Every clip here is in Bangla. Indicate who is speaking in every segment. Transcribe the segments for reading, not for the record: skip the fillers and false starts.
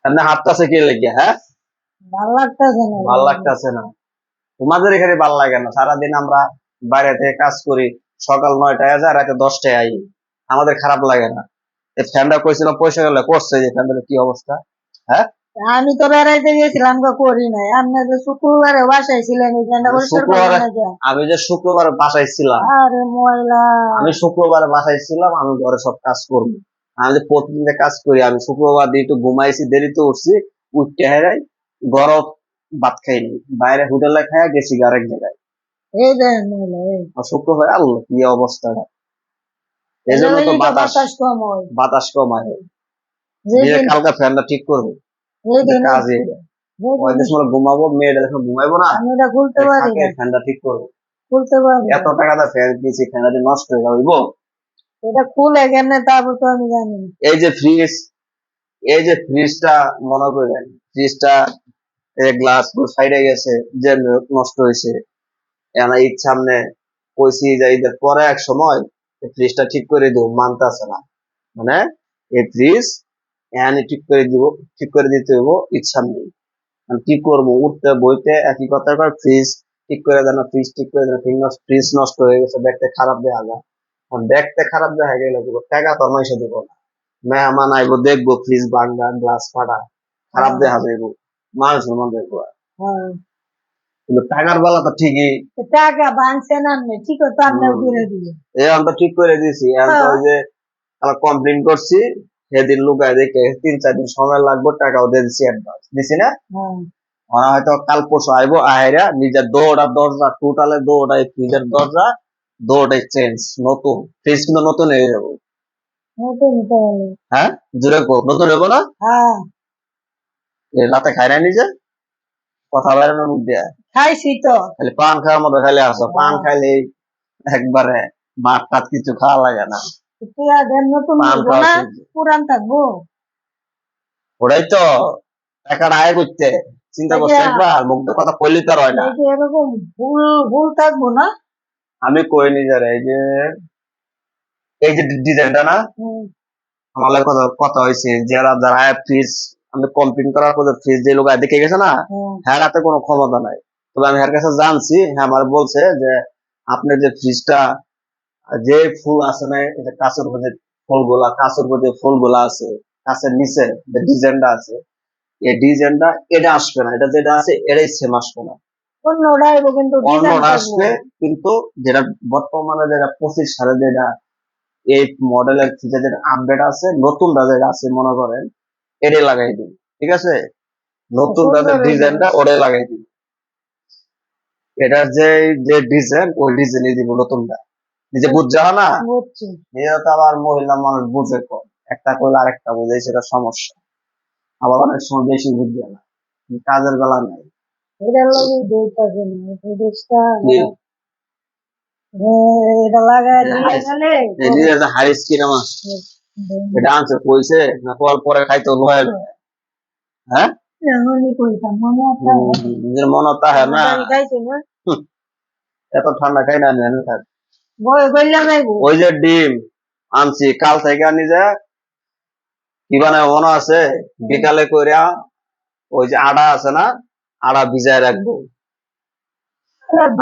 Speaker 1: এমনি হাঁটতেছে কি লেগে? হ্যাঁ,
Speaker 2: ভাল লাগতেছে না।
Speaker 1: ভাল লাগতেছে না? তোমাদের এখানে ভাল লাগে না? সারাদিন আমরা বাইরে থেকে কাজ করি, সকাল 9টায় যায়, রাতে 10টায় আই। আমাদের খারাপ লাগে না? এই ফ্যানটা কইছিলাম পয়সা গেলে করছে, যে ফ্যানটার কি অবস্থা? হ্যাঁ,
Speaker 2: আমি তো বেড়াইতে গেছিলাম, তো করি নাই। আপনি যে শুক্রবারে বাসায় ছিলেন, এই ফ্যানটা পরিষ্কার
Speaker 1: শুক্রবার
Speaker 2: করবেন না যে?
Speaker 1: আমি যে শুক্রবার বাসায় ছিলাম,
Speaker 2: আরে ময়লা।
Speaker 1: আমি শুক্রবার বাসায় ছিলাম, আমি ঘরে সব কাজ করবো। আমি যে প্রতিদিন যে কাজ করি, আমি শুক্রবার দিয়ে একটু ঘুমাইছি, দেরিতে উঠছি, উঠতে হেরাই গরম ভাত খাইনি, বাইরে হোটেলে খাইয়া গেছি আরেক জায়গায়।
Speaker 2: এই দেখেন ময়লা, এই
Speaker 1: আর শুক্রবার আল্লাহ কি অবস্থাটা! এই
Speaker 2: এটার
Speaker 1: জন্য তো
Speaker 2: লাগি তো
Speaker 1: বাতাস
Speaker 2: বাতাস কম হয়।
Speaker 1: বাতাস কমায়। দিয়ে
Speaker 2: যেদিন
Speaker 1: কালকে ফ্যানটা ঠিক করবো,
Speaker 2: যেদিন
Speaker 1: কাজে এটা। ওই
Speaker 2: যেদিন
Speaker 1: সময় ঘুমাবো, মেয়েটা যখন ঘুমাইবো না,
Speaker 2: আমি এটা খুলতে পারি
Speaker 1: থাকে
Speaker 2: না,
Speaker 1: ফ্যানটা ঠিক করবো।
Speaker 2: খুলতে পারি
Speaker 1: এত
Speaker 2: না।
Speaker 1: টাকা দা ফ্যান কিনছি, ফ্যানটা যদি নষ্ট হয়ে যাইবো।
Speaker 2: এটা খুলে কেমনে তারপর তো আমি জানি না।
Speaker 1: এই যে ফ্রিজ, এই যে ফ্রিজটা মনে করেন, ফ্রিজটা গ্লাস সাইডে গেছে, যে নষ্ট হয়েছে। এনা ঈদ সামনে, কইছি যে ঈদের পরে এক সময় ফ্রিজটা ঠিক করে দিব, মানতেছে না। মানে এই ফ্রিজ এনে ঠিক করে দিব, ঠিক করে দিতে হইব ঈদ সামনে। আমি কি করবো, উঠতে বইতে একই কথা কর, ফ্রিজ ঠিক করে দেন, ফ্রিজ ঠিক করে দেন, ফ্রিজ নষ্ট হয়ে গেছে, দেখতে খারাপ দেখা যায়। এখন দেখতে খারাপ দেখা গেলে দিব, টাকা তো মাইসে দিব না। মেহমান আইবো, দেখবো ফ্রিজ ভাঙ্গা, গ্লাস ফাটা, খারাপ
Speaker 2: হ্যাঁ,
Speaker 1: দেখা যাইব, মানুষ মন দেখবো।
Speaker 2: হ্যাঁ।
Speaker 1: কিন্তু টাকার বেলা তো ঠিকই।
Speaker 2: তো টাকা ভাঙছেন আপনি, ঠিক তো আপনিও করে দিবেন।
Speaker 1: এখন তো ঠিক করে দিছি, এখন তো
Speaker 2: হ্যাঁ,
Speaker 1: ওই যে কমপ্লেন করছি, সেদিন লুকায় দেখে 3-4 দিন সময় লাগবে, টাকাও দিয়ে দিছি, অ্যাডভান্স দিছি না।
Speaker 2: হ্যাঁ।
Speaker 1: ওরা হয়তো কাল পরশু আইবো, আহেরা নিজের দৌড়া দরজা টোটালে দৌড়াই, ফ্রিজের দরজা দৌড়াই চেঞ্জ, নতুন ফ্রিজ কিন্তু নতুন হয়ে যাবো।
Speaker 2: নতুন তো হলো।
Speaker 1: হ্যাঁ, জুড়ে কো নতুন হবো না?
Speaker 2: হ্যাঁ,
Speaker 1: রাতে খাই না নিজে, কথা বেড়ানোর মুখ দিয়ে
Speaker 2: খাইছি তো।
Speaker 1: খালি পান খাওয়ার মতো খাইলে আসো, পান
Speaker 2: হ্যাঁ,
Speaker 1: খাইলে একবারে ভাত টাত কিছু খাওয়া লাগে না,
Speaker 2: পুরা দেন নতুন
Speaker 1: পান
Speaker 2: হইব
Speaker 1: খাওয়া
Speaker 2: না,
Speaker 1: শুনছি।
Speaker 2: পুরান থাকবো।
Speaker 1: ওটাই তো, টাকাটা আয় করতে চিন্তা
Speaker 2: এই যে
Speaker 1: করছে একবার, মুখ দিয়ে কথা কইলি তো আর হয় না।
Speaker 2: এই যে এরকম ভুল ভুল থাকবো না।
Speaker 1: আমি কই নিজের, এই যে ডিজাইনটা না,
Speaker 2: হুম,
Speaker 1: আমার কথা কথা হয়েছে, যারা যারা ফ্রিজ আমি কমপ্লেন করার পর ফ্রিজ যে লোক দেখে গেছে না,
Speaker 2: হুম।
Speaker 1: হ্যাঁ হাতে কোনো ক্ষমতা নাই। তবে আমি এর কাছে জানছি, হ্যাঁ আমার বলছে যে আপনার যে ফ্রিজটা, যে ফুল আছে না, এই যে কাঁচের উপর যে ফুলগুলা, কাঁচের উপর যে ফুলগুলা আছে, কাঁচের নিচে যে ডিজাইনটা আছে, এই ডিজাইনটা এটা আসবে না, এটা যেটা আছে এটাই সেম আসবে না,
Speaker 2: অন্যটা হইব কিন্তু ডিজাইন
Speaker 1: অন্যটা
Speaker 2: থাকবো।
Speaker 1: আসবে। কিন্তু যেটা বর্তমানে যেটা 25 সালে যেটা এই মডেলের ফিচার যেটা আপডেট আছে, নতুনটা যেটা আছে মনে করেন, এটাই লাগাই দিন, ঠিক আছে? নতুন তাদের
Speaker 2: সুন্দর হইব।
Speaker 1: ডিজাইনটা ওটাই লাগাই দিন, এটার যে যে ডিজাইন ওই ডিজাইনই দিব নতুনটা। নিজে বুঝছে না,
Speaker 2: বুঝছি।
Speaker 1: নিজে তো আবার মহিলা মানুষ বুঝে কম, একটা করলে আরেকটা বুঝে, সেটা সমস্যা। আবার অনেক সময় বেশি বুঝবে না, কাজের বেলা নাই।
Speaker 2: এটার লগে দুইটাছে না, এই জিনিসটা
Speaker 1: কি
Speaker 2: এটা লাগায় দিয়ে গেলে
Speaker 1: নিজের যে হাই স্কিন আমার, এটা আনছে কইছে না, কল পরে খাইতো লয় লয়। হ্যাঁ,
Speaker 2: এমনই কইতাম, মনে আছে?
Speaker 1: নিজের মনে তাহে না।
Speaker 2: আমি খাইছি না,
Speaker 1: হুঁ, এত ঠান্ডা খাই না আমি, আমি থাক।
Speaker 2: বই বললাম যাইবো।
Speaker 1: ওই যে ডিম আনছি কাল থেকে, আনি যে কি বানায় মনে আছে, বিকালে কইরা ওই যে আটা আছে না, আটা ভিজায় রাখবো।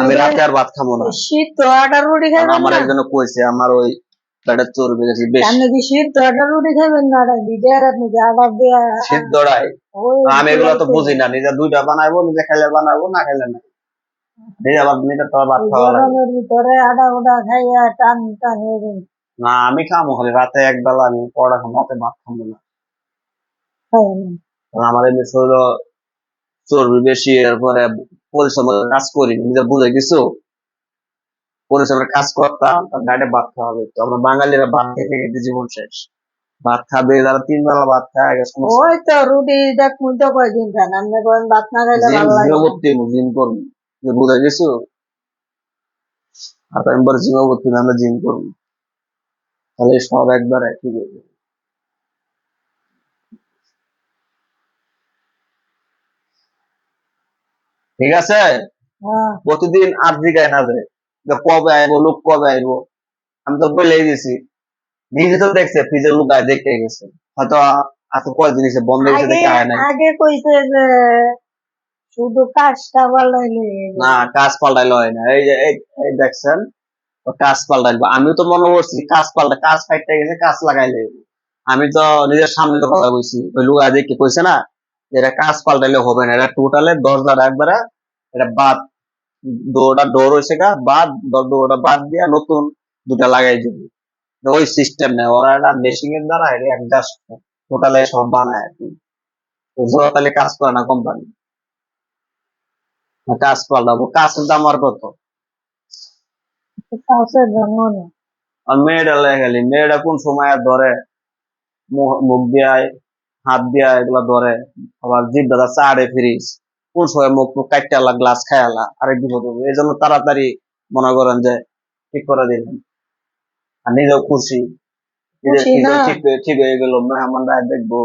Speaker 1: আমি রাতে আর ভাত খাবো না,
Speaker 2: শীত তো আটা রুটি
Speaker 1: কারণ
Speaker 2: খাইবেন
Speaker 1: আমার
Speaker 2: না?
Speaker 1: একজনে কইছে আমার ওই পেটের চর্বি বেশি বেশি।
Speaker 2: আপনি কি শীত তো আটা রুটি খাইবেন না? আটা ভিজে আপনি যে আটা দিয়ে
Speaker 1: সিদ্ধ ডাই,
Speaker 2: ওই
Speaker 1: আমি এগুলো তো
Speaker 2: দিয়াইতে
Speaker 1: বুঝি না, নিজে দুইটা বানাইবো, নিজে খাইলে বানাবো, না খাইলে না। নিজে আবার নিজে তো ভাত
Speaker 2: এই
Speaker 1: খাওয়া লাগে
Speaker 2: গরমের ভিতরে আটা উটা খাইয়া টান টান হয়ে যাবে।
Speaker 1: না। আমি খামো খালি রাতে একবেলা, আমি পরোটা খাবো, রাতে ভাত খাবো না।
Speaker 2: খাইয়া না।
Speaker 1: কারণ আমার এমনি শরীর চর্বি বেশি, এরপরে পরিশ্রম করে কাজ করি, নিজে বুঝে কিছু পরিশ্রমের কাজ করতাম, তার গাড়ি ভাত খাওয়া হবে। তো আমরা বাঙালিরা ভাত খেতে খেতে জীবন শেষ। ভাত খাবে যারা 3 বেলা ভাত খায়, আগে সমস্যা।
Speaker 2: ওই তো রুটি দেখ মুই তো কয়দিন খান, আপনি করেন ভাত না খাইলে
Speaker 1: জিম
Speaker 2: ভালো লাগে
Speaker 1: জিমে
Speaker 2: না।
Speaker 1: ভর্তি হবো, জিম করবো, যে বুঝে কিছু। আর আমি বলে জিমে ভর্তি হবো, আমরা জিম করবো, তাহলে সব একবারে ঠিক আছে। ঠিক আছে,
Speaker 2: হ্যাঁ,
Speaker 1: প্রতিদিন আর জিগায় না যায় যে কবে আইবো, লোক কবে আইবো। আমি তো বলেই দিছি, নিজে তো দেখছে ফ্রিজের লোক দেখতে গেছে, হয়তো আজকে কয়দিন এসে বন্ধ হয়েছে
Speaker 2: আগে
Speaker 1: দেখে আয় নাই।
Speaker 2: আগে কইছে যে শুধু কাজটা বাড়াইলে
Speaker 1: না, কাজ পাল্টাইলে হয় না। এই যে এই দেখছেন, ও কাজ পাল্টাইলো। আমিও তো মনে করছি কাজ ফাইটে গেছে, কাজ লাগাইলে। আমি তো নিজের সামনে তো কথা কইছি, ওই লোক আজ কি কইছে না, যে এটা কাজ পাল্টাইলে হবে না, এটা টোটালে দরজাটা একবারে এটা বাদ, দুটা ডোর হয়েছে গা বাদ, দুটা বাদ দিয়া নতুন দুটা লাগাই দিবি। ওই সিস্টেম নেই, ওরা একটা মেশিং এর দ্বারা এটা অ্যাডজাস্ট টোটালে সব বানায় আর কি। তো জোড়া তাহলে কাজ করে না কোম্পানি, কাজ পাল্টাবো, কাজের দাম আর কত।
Speaker 2: কাজের জন্য না।
Speaker 1: আর মেয়েটা লেগে গেলি, মেয়েটা কোন সময় আর ধরে, মুখ দিয়ে হাত দিয়া এগুলা ধরে, আবার জিভ দাদা চাড়ে ফিরিস, কোন সময় মুখ মুখ কাটতে আলা, গ্লাস খাই আলা, আরেক বিপদ হবে। এই জন্য তাড়াতাড়ি মনে করেন যে ঠিক করে দিলেন, আর নিজেও খুশি, নিজের
Speaker 2: খুশি না।
Speaker 1: ঠিক ঠিক হয়ে গেল, মেহমানরা দেখবো।